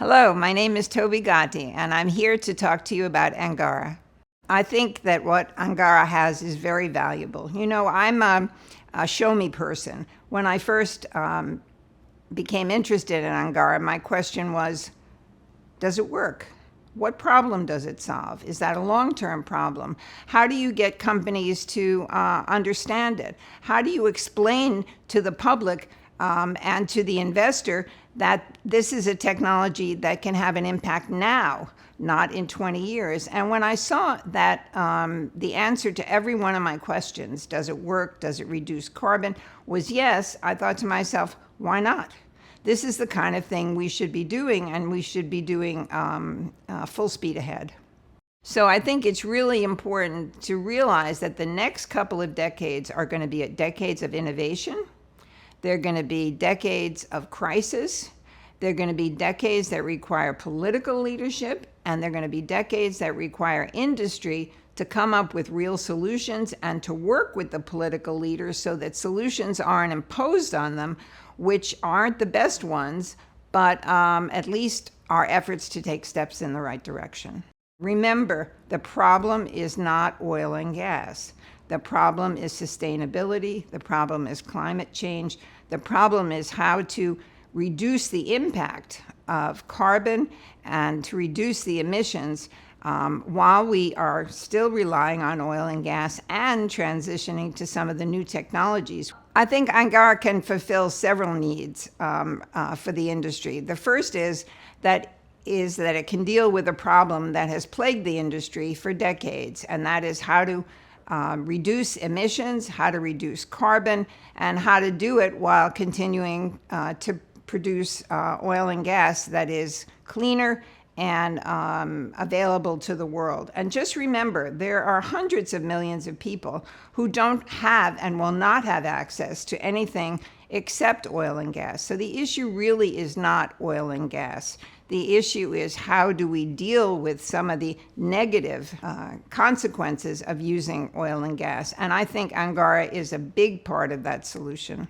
Hello, my name is Toby Gati, and I'm here to talk to you about Angara. I think that what Angara has is very valuable. You know, I'm a show-me person. When I first became interested in Angara, my question was, does it work? What problem does it solve? Is that a long-term problem? How do you get companies to understand it? How do you explain to the public and to the investor that this is a technology that can have an impact now, not in 20 years? And when I saw that the answer to every one of my questions, does it work, does it reduce carbon, was yes, I thought to myself, why not? This is the kind of thing we should be doing, and we should be doing full speed ahead. So I think it's really important to realize that the next couple of decades are going to be decades of innovation. They're going to be decades of crisis. They're going to be decades that require political leadership, and they're going to be decades that require industry to come up with real solutions and to work with the political leaders so that solutions aren't imposed on them, which aren't the best ones, but at least are efforts to take steps in the right direction. Remember, the problem is not oil and gas. The problem is sustainability. The problem is climate change. The problem is how to reduce the impact of carbon and to reduce the emissions while we are still relying on oil and gas and transitioning to some of the new technologies. I think Angara can fulfill several needs for the industry. The first is that it can deal with a problem that has plagued the industry for decades, and that is how to reduce emissions, how to reduce carbon, and how to do it while continuing to produce oil and gas that is cleaner and available to the world. And just remember, there are hundreds of millions of people who don't have and will not have access to anything except oil and gas. So the issue really is not oil and gas. The issue is how do we deal with some of the negative consequences of using oil and gas. And I think Angara is a big part of that solution.